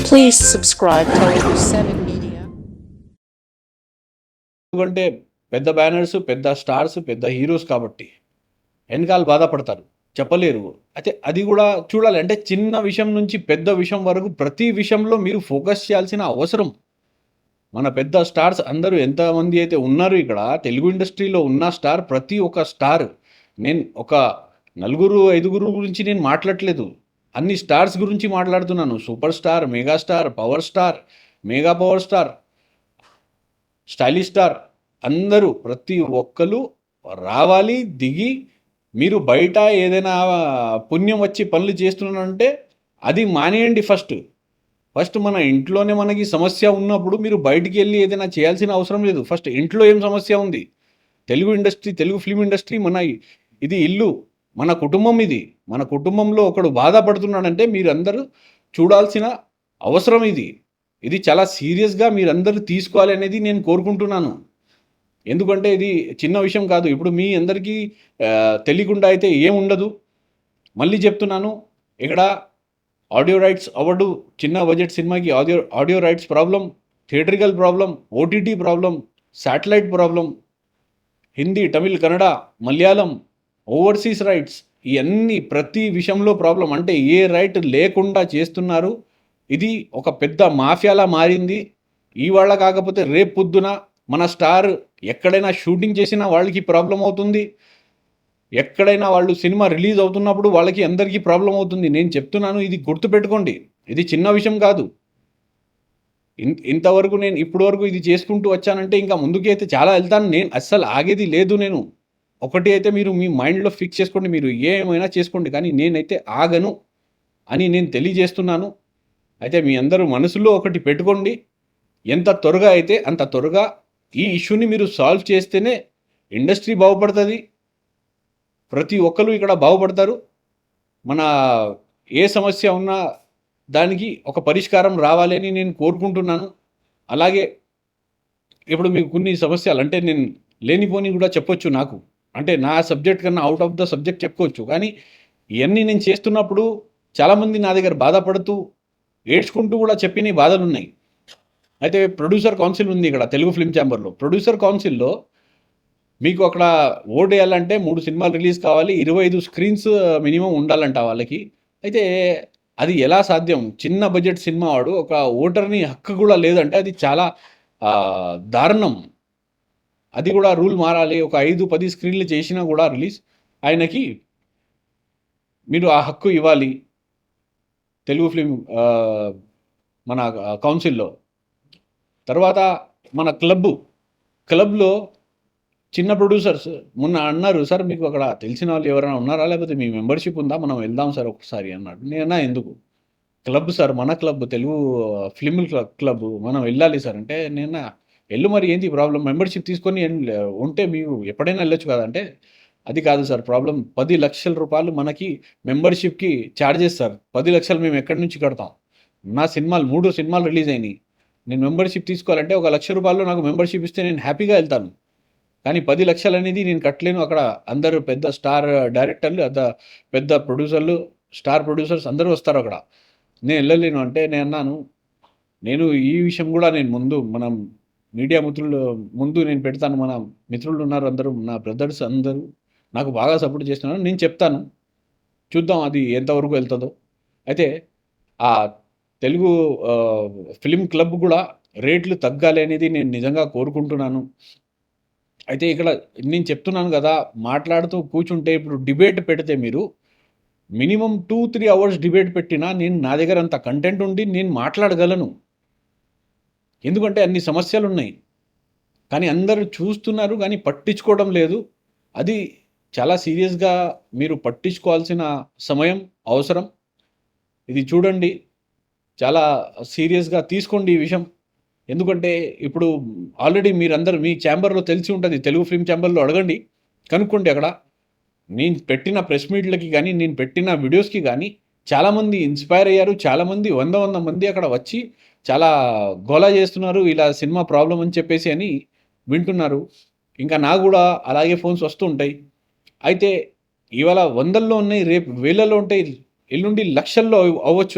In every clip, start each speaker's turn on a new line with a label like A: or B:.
A: Please subscribe Telugu 7 Media.
B: ఎందుకంటే పెద్ద banners, పెద్ద స్టార్స్, పెద్ద హీరోస్ కాబట్టి వెనకాల బాధపడతారు, చెప్పలేరు. అయితే అది కూడా చూడాలి. అంటే చిన్న విషయం నుంచి పెద్ద విషయం వరకు ప్రతి విషయంలో మీరు ఫోకస్ చేయాల్సిన అవసరం. మన పెద్ద స్టార్స్ అందరూ ఎంతమంది అయితే ఉన్నారు ఇక్కడ తెలుగు ఇండస్ట్రీలో ఉన్న స్టార్, ప్రతి ఒక్క స్టార్, నేను ఒక నలుగురు ఐదుగురు గురించి నేను మాట్లాడట్లేదు, అన్ని స్టార్స్ గురించి మాట్లాడుతున్నాను. Super star, megastar, power star, mega power star, stylish star, అందరూ ప్రతి ఒక్కరు రావాలి, దిగి మీరు బయట ఏదైనా పుణ్యం వచ్చి పనులు చేస్తున్నారంటే అది మానేయండి. ఫస్ట్ మన ఇంట్లోనే మనకి సమస్య ఉన్నప్పుడు మీరు బయటికి వెళ్ళి ఏదైనా చేయాల్సిన అవసరం లేదు. ఫస్ట్ ఇంట్లో ఏం సమస్య ఉంది? Telugu industry, Telugu film industry మన ఇది ఇల్లు, మన కుటుంబం. ఇది మన కుటుంబంలో ఒకడు బాధపడుతున్నాడంటే మీరందరూ చూడాల్సిన అవసరం ఇది చాలా సీరియస్గా మీరందరూ తీసుకోవాలి అనేది నేను కోరుకుంటున్నాను. ఎందుకంటే ఇది చిన్న విషయం కాదు. ఇప్పుడు మీ అందరికీ తెలియకుండా అయితే ఏముండదు. మళ్ళీ చెప్తున్నాను, ఇక్కడ ఆడియో రైట్స్ అవ్వడు. చిన్న బడ్జెట్ సినిమాకి audio rights problem, theatrical problem, OTT problem, satellite problem, Hindi, Tamil, Kannada, Malayalam, overseas rights, ఇవన్నీ ప్రతి విషయంలో ప్రాబ్లం. అంటే ఏ రైట్ లేకుండా చేస్తున్నారు. ఇది ఒక పెద్ద మాఫియాలా మారింది. ఇవాళ కాకపోతే రేపు పొద్దున మన స్టార్ ఎక్కడైనా షూటింగ్ చేసినా వాళ్ళకి ప్రాబ్లం అవుతుంది. ఎక్కడైనా వాళ్ళు సినిమా రిలీజ్ అవుతున్నప్పుడు వాళ్ళకి అందరికీ ప్రాబ్లం అవుతుంది. నేను చెప్తున్నాను, ఇది గుర్తుపెట్టుకోండి. ఇది చిన్న విషయం కాదు. ఇంతవరకు నేను ఇప్పటి వరకు ఇది చేసుకుంటూ వచ్చానంటే ఇంకా ముందుకైతే చాలా వెళ్తాను. నేను అస్సలు ఆగేది లేదు. నేను ఒకటి అయితే మీరు మీ మైండ్లో ఫిక్స్ చేసుకోండి, మీరు ఏమైనా చేసుకోండి, కానీ నేనైతే ఆగను అని నేను తెలియజేస్తున్నాను. అయితే మీ అందరూ మనసులో ఒకటి పెట్టుకోండి, ఎంత త్వరగా అయితే అంత త్వరగా ఈ ఇష్యూని మీరు సాల్వ్ చేస్తేనే ఇండస్ట్రీ బాగుపడుతుంది, ప్రతి ఒక్కరు ఇక్కడ బాగుపడతారు. మన ఏ సమస్య ఉన్నా దానికి ఒక పరిష్కారం రావాలని నేను కోరుకుంటున్నాను. అలాగే ఇప్పుడు మీకు కొన్ని సమస్యలు అంటే నేను లేనిపోని కూడా చెప్పొచ్చు, నాకు అంటే నా సబ్జెక్ట్ కన్నా అవుట్ ఆఫ్ ద సబ్జెక్ట్ చెప్పుకోవచ్చు. కానీ ఇవన్నీ నేను చేస్తున్నప్పుడు చాలామంది నా దగ్గర బాధపడుతూ ఏడ్చుకుంటూ కూడా చెప్పిన బాధలు ఉన్నాయి. అయితే ప్రొడ్యూసర్ కౌన్సిల్ ఉంది ఇక్కడ తెలుగు ఫిల్మ్ ఛాంబర్లో. ప్రొడ్యూసర్ కౌన్సిల్లో మీకు అక్కడ ఓట్ వేయాలంటే 3 సినిమాలు రిలీజ్ కావాలి, 25 స్క్రీన్స్ మినిమం ఉండాలంట వాళ్ళకి. అయితే అది ఎలా సాధ్యం? చిన్న బడ్జెట్ సినిమా వాడు ఒక ఓటర్ని హక్కు కూడా లేదంటే అది చాలా దారుణం. అది కూడా రూల్ మారాలి. ఒక 5-10 స్క్రీన్లు చేసినా కూడా రిలీజ్ ఆయనకి మీరు ఆ హక్కు ఇవ్వాలి తెలుగు ఫిల్మ్ మన కౌన్సిల్లో. తర్వాత మన క్లబ్లో చిన్న ప్రొడ్యూసర్స్ మొన్న అన్నారు, సార్ మీకు అక్కడ తెలిసిన వాళ్ళు ఎవరైనా ఉన్నారా, లేకపోతే మీ మెంబర్షిప్ ఉందా, మనం వెళ్దాం సార్ ఒకసారి అన్నాడు. నేనా ఎందుకు, క్లబ్ సార్, మన క్లబ్, తెలుగు ఫిల్మ్ క్లబ్, మనం వెళ్ళాలి సార్ అంటే, నేనా వెళ్ళు, మరి ఏంటి ప్రాబ్లం, మెంబర్షిప్ తీసుకొని ఉంటే మీరు ఎప్పుడైనా వెళ్ళొచ్చు కదంటే, అది కాదు సార్ ప్రాబ్లం, 10 లక్షల రూపాయలు మనకి మెంబర్షిప్కి ఛార్జెస్ సార్. 10 లక్షలు మేము ఎక్కడి నుంచి కడతాం? నా సినిమాలు 3 సినిమాలు రిలీజ్ అయినాయి, నేను మెంబర్షిప్ తీసుకోవాలంటే 1 లక్ష రూపాయలు నాకు మెంబర్షిప్ ఇస్తే నేను హ్యాపీగా వెళ్తాను. కానీ 10 లక్షలు అనేది నేను కట్టలేను. అక్కడ అందరూ పెద్ద స్టార్ డైరెక్టర్లు, పెద్ద ప్రొడ్యూసర్లు, స్టార్ ప్రొడ్యూసర్స్ అందరూ వస్తారు అక్కడ, నేను వెళ్ళలేను అంటే. నేను అన్నాను, నేను ఈ విషయం కూడా నేను మనం మీడియా మిత్రులు ముందు నేను పెడతాను. మన మిత్రులు ఉన్నారు అందరూ, నా బ్రదర్స్ అందరూ నాకు బాగా సపోర్ట్ చేస్తున్నారు, నేను చెప్తాను, చూద్దాం అది ఎంతవరకు వెళ్తుందో. అయితే ఆ తెలుగు ఫిలిం క్లబ్ కూడా రేట్లు తగ్గాలి అనేది నేను నిజంగా కోరుకుంటున్నాను. అయితే ఇక్కడ నేను చెప్తున్నాను కదా, మాట్లాడుతూ కూర్చుంటే, ఇప్పుడు డిబేట్ పెడితే మీరు మినిమం 2-3 అవర్స్ డిబేట్ పెట్టినా నా దగ్గర అంత కంటెంట్ ఉండి నేను మాట్లాడగలను. ఎందుకంటే అన్ని సమస్యలు ఉన్నాయి, కానీ అందరూ చూస్తున్నారు కానీ పట్టించుకోవడం లేదు. అది చాలా సీరియస్గా మీరు పట్టించుకోవాల్సిన సమయం అవసరం. ఇది చూడండి, చాలా సీరియస్గా తీసుకోండి ఈ విషయం. ఎందుకంటే ఇప్పుడు ఆల్రెడీ మీరందరూ మీ ఛాంబర్లో తెలిసి ఉంటుంది, తెలుగు ఫిల్మ్ ఛాంబర్లో అడగండి, కనుక్కోండి. అక్కడ నేను పెట్టిన ప్రెస్ మీట్లకి కానీ, నేను పెట్టిన వీడియోస్కి కానీ చాలామంది ఇన్స్పైర్ అయ్యారు. చాలామంది 100 మంది అక్కడ వచ్చి చాలా గోలా చేస్తున్నారు, ఇలా సినిమా ప్రాబ్లం అని చెప్పేసి అని వింటున్నారు. ఇంకా నాకు కూడా అలాగే ఫోన్స్ వస్తూ ఉంటాయి. అయితే ఇవాళ 100లో ఉన్నాయి, రేపు 1000లో ఉంటాయి, ఎల్లుండి లక్షల్లో అవ్వచ్చు.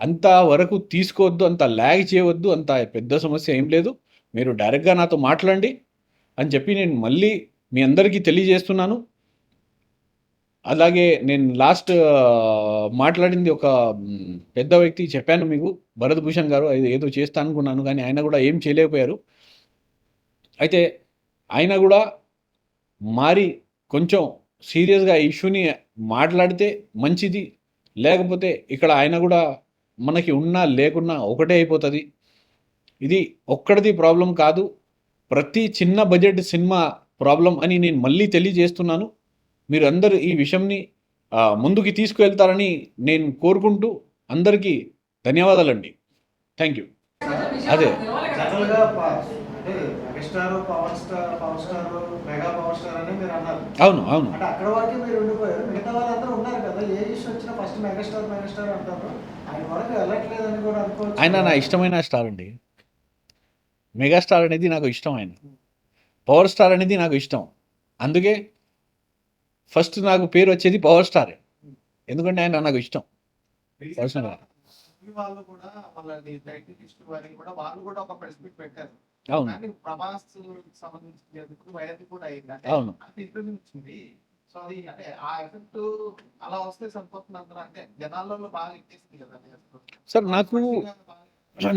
B: అంత వరకు తీసుకోవద్దు, అంత ల్యాగ్ చేయవద్దు, అంత పెద్ద సమస్య ఏం లేదు. మీరు డైరెక్ట్గా నాతో మాట్లాడండి అని చెప్పి నేను మళ్ళీ మీ అందరికీ తెలియజేస్తున్నాను. అలాగే నేను లాస్ట్ మాట్లాడింది ఒక పెద్ద వ్యక్తి చెప్పాను మీకు, భరత్ భూషణ్ గారు. అది ఏదో చేస్తా అనుకున్నాను కానీ ఆయన కూడా ఏం చేయలేకపోయారు. అయితే ఆయన కూడా మారి కొంచెం సీరియస్గా ఈ ఇష్యూని మాట్లాడితే మంచిది. లేకపోతే ఇక్కడ ఆయన కూడా మనకి ఉన్నా లేకున్నా ఒకటే అయిపోతుంది. ఇది ఒక్కడిది ప్రాబ్లం కాదు, ప్రతి చిన్న బడ్జెట్ సినిమా ప్రాబ్లం అని నేను మళ్ళీ తెలియజేస్తున్నాను. మీరు అందరూ ఈ విషయంని ముందుకు తీసుకువెళ్తారని నేను కోరుకుంటూ అందరికీ ధన్యవాదాలండి. Thank you. అదే
C: జనరల్‌గా అంటే megastar, power star, mega power star అని మీరు అన్నారు.
B: అవును, అవును.
C: అంటే అక్కడ వరకే మీరు ఉండిపోయారు. మిగతా వాళ్ళందరూ ఉన్నారు కదా! ఏ ఇష్యూ వచ్చినా ఫస్ట్ మెగాస్టార్ అంటారు. ఆయన వరకు వెళ్ళట్లేదని కూడా అనుకోవచ్చు.
B: ఆయన నా ఇష్టమైన స్టార్ అండి. మెగాస్టార్ అనేది నాకు ఇష్టం, ఆయన పవర్ స్టార్ అనేది నాకు ఇష్టం. అందుకే ఫస్ట్ నాకు పేరు వచ్చేది పవర్ స్టార్, ఎందుకంటే ఆయన నాకు ఇష్టం పర్సనల్గా.
D: వాళ్ళు కూడా వాళ్ళని టైటిల్ ఇష్యూ అని కూడా వాళ్ళు కూడా ఒక ప్రెస్ మీట్ పెట్టారు.
B: అవును,
D: కానీ ప్రభాస్ సంబంధించిన వైరల్ కూడా అయింది.
B: అవును.
D: అంటే ఇంటర్వ్యూ వచ్చింది. సో అది అంటే ఆ ఎఫెక్ట్ అలా వస్తే సరిపోతుంది అందరూ, అంటే జనాల్లో బాగా ఎక్కేసింది కదా.
B: సార్ నాకు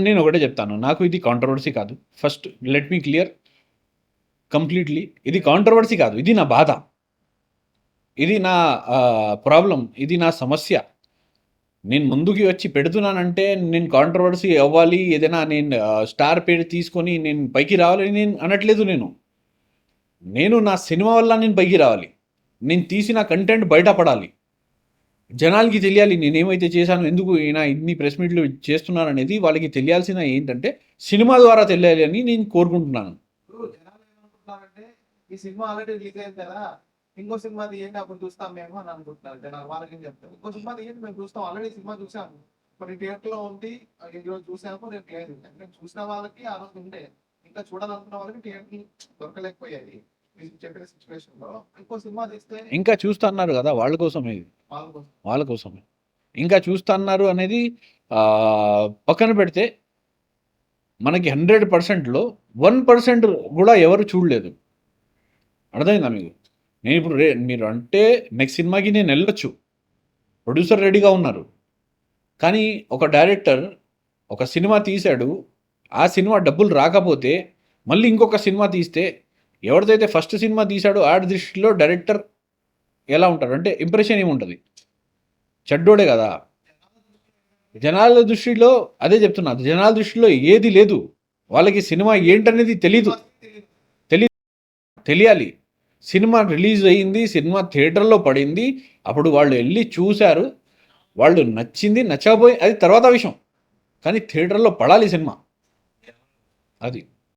B: నేను ఒకటే చెప్తాను, నాకు ఇది కాంట్రవర్సీ కాదు. First let me clear completely, ఇది కాంట్రవర్సీ కాదు, ఇది నా బాధ, ఇది నా ప్రాబ్లం, ఇది నా సమస్య. నేను ముందుకి వచ్చి పెడుతున్నానంటే నేను కాంట్రవర్సీ అవ్వాలి, ఏదైనా నేను స్టార్ పేరు తీసుకొని నేను పైకి రావాలని నేను అనట్లేదు. నేను నా సినిమా వల్ల నేను పైకి రావాలి, నేను తీసిన కంటెంట్ బయటపడాలి, జనాలకి తెలియాలి నేనేమైతే చేశాను, ఎందుకు ఈయన ఇన్ని ప్రెస్ మీట్లు చేస్తున్నాను అనేది వాళ్ళకి తెలియాల్సిన ఏంటంటే సినిమా ద్వారా తెలియాలి అని నేను కోరుకుంటున్నాను.
D: జనాలు ఏమనుకుంటున్నారంటే ఈ సినిమా ఆల్రెడీ రిలీజ్ అయింది కదా, ఇంకో సినిమా తీయండి అప్పుడు చూస్తాం మేము అని అనుకుంటున్నారు జనాలు. వాళ్ళకి ఏం చెప్తారు, ఇంకో సినిమా తీయండి మేము చూస్తాం, ఆల్రెడీ సినిమా చూసాము, కొన్ని థియేటర్ లో ఉంది, ఈ రోజు చూసాము, రేపు లేదు. అంటే చూసిన వాళ్ళకి ఆ రోజు ఉండే, ఇంకా చూడాలనుకున్న వాళ్ళకి థియేటర్ దొరకలేకపోయాయి చెప్పిన సిచ్యువేషన్ లో. ఇంకో సినిమా తీస్తే
B: ఇంకా చూస్తున్నారు కదా, వాళ్ళ కోసమే ఇది,
D: వాళ్ళ కోసం
B: వాళ్ళ కోసమే. ఇంకా చూస్తున్నారు అనేది పక్కన పెడితే మనకి 100%లో 1% కూడా ఎవరు చూడలేదు. అర్థమైందా మీకు? నేను ఇప్పుడు మీరు అంటే నెక్స్ట్ సినిమాకి నేను వెళ్ళొచ్చు, ప్రొడ్యూసర్ రెడీగా ఉన్నారు. కానీ ఒక డైరెక్టర్ ఒక సినిమా తీశాడు, ఆ సినిమా డబ్బులు రాకపోతే మళ్ళీ ఇంకొక సినిమా తీస్తే ఎవరిదైతే ఫస్ట్ సినిమా తీశాడో ఆడి దృష్టిలో డైరెక్టర్ ఎలా ఉంటాడు అంటే ఇంప్రెషన్ ఏముంటుంది, చెడ్డోడే కదా. జనాల దృష్టిలో అదే చెప్తున్నా, జనాల దృష్టిలో ఏది లేదు, వాళ్ళకి సినిమా ఏంటనేది తెలియాలి. సినిమా రిలీజ్ అయ్యింది, సినిమా థియేటర్లో పడింది, అప్పుడు వాళ్ళు వెళ్ళి చూశారు, వాళ్ళు నచ్చింది నచ్చకపోయి అది తర్వాత విషయం, కానీ థియేటర్లో పడాలి సినిమా, అది.